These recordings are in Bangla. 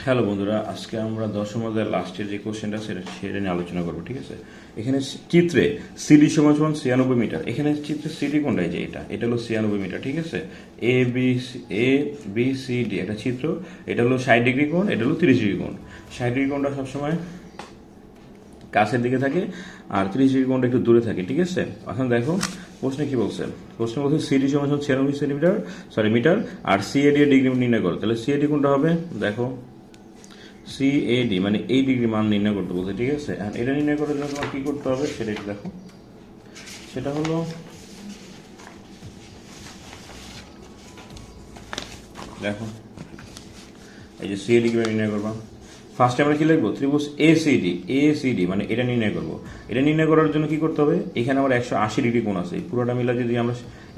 হ্যালো বন্ধুরা, আজকে আমরা দশম অধ্যায়ের লাস্টের যে কোশ্চেনটা সেটা নিয়ে আলোচনা করবো। ঠিক আছে, এখানে চিত্রে সিডি সমান সমান 96 মিটার। এখানে চিত্রে সিডি কোনটা? যে এটা হলো 96 মিটার। ঠিক আছে, এ বি সি ডি একটা চিত্র। এটা হলো 60 ডিগ্রি কোণ, এটা হলো 30 ডিগ্রি কোণ। 60 ডিগ্রি কোণটা সবসময় কাছের দিকে থাকে আর 30 ডিগ্রি কোণটা একটু দূরে থাকে। ঠিক আছে, এখন দেখো প্রশ্নে কি বলছে। প্রশ্ন বলছে সিডি সমান সমান 96 মিটার আর সিএডি এর ডিগ্রি নির্ণয় করো। তাহলে সিএডি কোনটা হবে? দেখো সিএডি মানে এই ডিগ্রি মান নির্ণয় করতে বলছে। ঠিক আছে, আর এটা নির্ণয় করার জন্য তোমার কি করতে হবে সেটা একটু দেখো। সেটা হলো দেখো এই যে সিএডি কিভাবে নির্ণয় করবা। ফার্স্টে আমরা কি লিখবো? ত্রিভুজ এসিডি মানে এটা নির্ণয় করবো। এটা নির্ণয় করার জন্য কি করতে হবে? এখানে আমার 180 ডিগ্রি কোণ আছে। পুরোটা মিলা যদি আমরা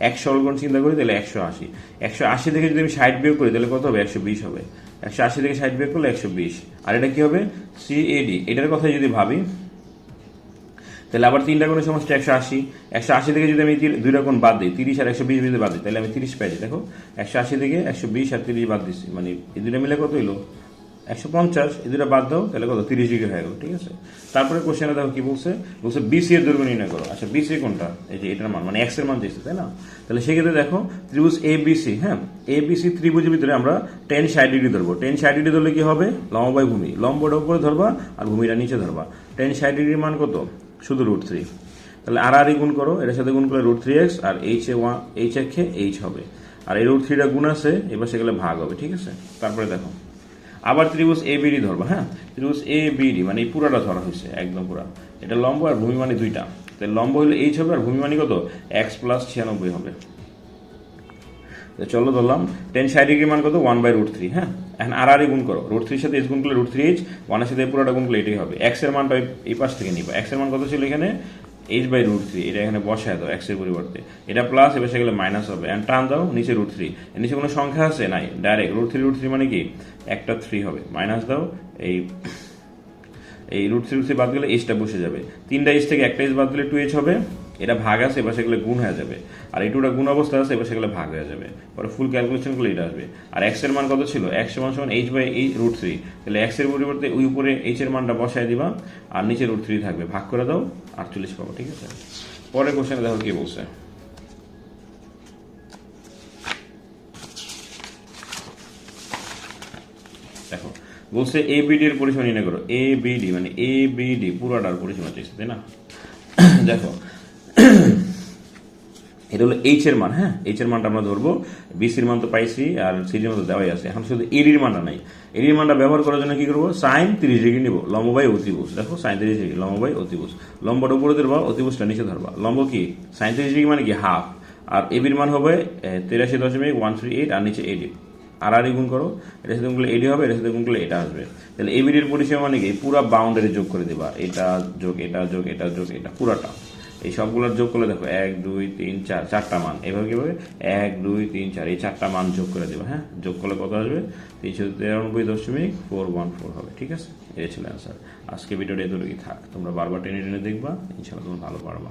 100 কোণ চিন্তা করি তাহলে 180 থেকে যদি আমি 60 বিয়োগ করি তাহলে কত হবে? 120 হবে। 180 থেকে 60 বিয়োগ করলে 120। আর এটা কি হবে? সিএডি। এটার কথা যদি ভাবি তাহলে আবার তিনটা কোণের সমষ্টি 180। 180 থেকে যদি আমি দুইটা কোণ বাদ দিই, 30 আর 120 যদি বাদ দিই তাহলে আমি 30 পাই। দেখো 180 থেকে 120 আর 30 বাদ দিচ্ছি, মানে এই দুইটা মিলে কত হইলো? 150। এই দুটো বাদ দাও তাহলে কত? 30 ডিগ্রি হয়ে গেল। ঠিক আছে, তারপরে কোশ্চেনে দেখো কি বলছে। বলছে বিসি এর দৈর্ঘ্য নির্ণয় করো। আচ্ছা, বিসি কোনটা? এই যে এটার মান, মানে এক্স এর মান দিয়েছে, তাই না? তাহলে সেক্ষেত্রে দেখো ত্রিভুজ এবিসি, হ্যাঁ, এবিসি ত্রিভুজের ভিতরে আমরা 10-60 ডিগ্রি ধরবো। 10-60 ডিগ্রি ধরলে কি হবে? লম্ব বাই ভূমি, লম্বটা উপরে ধরবা আর ভূমিটা নিচে ধরবা। 10-60 ডিগ্রির মান কত? শুধু √3। তাহলে আর গুণ করো, এটার সাথে গুণ করলে √3x আর এইচ একে এইচ হবে। আর এই √3টা গুণ আছে, এবার সেগুলো ভাগ হবে। ঠিক আছে, তারপরে দেখো আবার ত্রিভুজ এবিডি ধরবা। হ্যাঁ, ত্রিভুজ এবিডি মানে এই পুরাটা ধরা হয়েছে, একদম পুরা। এটা লম্ব আর ভূমি মানে দুইটা। তাহলে লম্ব হলে এইচ হবে আর ভূমি মানে কত? x + 96 হবে। চলো ধরলাম 10-60 ডিগ্রি মান কত? 1/√3। হ্যাঁ, এখন আর গুণ করো, √3 সাথে h গুণ করলে √3h, 1 এর সাথে পুরোটা গুণ করলে এটাই হবে। x এর মানটা এই পাশ থেকে নিবা। x এর মান কত ছিল এখানে? h/√3। এটা এখানে বসায় দাও x এর পরিবর্তে। এটা প্লাস, এবার সেগুলো মাইনাস হবে। এন্ড টান দাও নিচে √3। এর নিচে কোনো সংখ্যা আছে? নাই, ডাইরেক্ট √3 মানে কি? একটা 3 হবে। মাইনাস দাও, এই √3 বাদ গেলে এইচটা বসে যাবে। তিনটা এইচ থেকে একটা এইচ বাদ দিলে 2h হবে। এটা ভাগ আছে, এবার সেগুলো গুণ হয়ে যাবে। আর এই টুটা গুণ অবস্থা আছে, এবার সেগুলো ভাগ হয়ে যাবে। পরে ফুল ক্যালকুলেশন করলে এটা আসবে। আর এক্স এর মান কত ছিল? এক্স সমান সমান h/√3। তাহলে এক্স এর পরিবর্তে ওই উপরে এইচ এর মানটা বসায় দিবা আর নিচে √3 থাকবে। ভাগ করে দাও, 48 পাবো। ঠিক আছে, পরের কোশ্চেনে দেখো কি বলছে। দেখো বলছে এবিডি এর পরিসীমা নির্ণয় করো। এবিডি মানে এবিডি পুরোটার পরিসীমা চাইছে, তাই না? দেখো এটা হলো এইচ এর মান। হ্যাঁ, এইচ এর মানটা আমরা ধরবো। বিসির মান তো পাইছি আর সিডির মান তো দেওয়াই আছে। এখন শুধু এডির মানটা নাই। এডির মানটা ব্যবহার করার জন্য কি করবো? sin 30 ডিগ্রি নিব, লম্ব বাই অতিভুজ। দেখো sin 30 ডিগ্রি লম্ব বাই অতিভুজ। লম্বটা উপরে ধরবা, অতিভুজটা নিচে ধরবা। লম্ব কি? sin 30 ডিগ্রি মানে কি? হাফ। আর এবির মান হবে 83.138 আর নিচে এডি। আর গুণ করো, এটার সাথে গুণ করলে এডি হবে, এটার সাথে গুণ করলে এটা আসবে। তাহলে এবিডির পরিসীমা মানে কি? পুরা বাউন্ডারি যোগ করে দিবা। এটা যোগ এটা যোগ এটা যোগ এটা পুরাটা, এই সবগুলোর যোগ করলে দেখো 1 2 3 4 চারটা মান। এভাবে কিভাবে? 1 2 3 4 এই চারটা মান যোগ করে দেবো। হ্যাঁ, যোগ করলে কত আসবে? 393.414 হবে। ঠিক আছে, এই ছিল অ্যান্সার। আজকে ভিডিওটা এতটুকুই থাক। তোমরা বারবার টেনে টেনে দেখবা, ইনশাআল্লাহ তোমরা ভালো পারবা।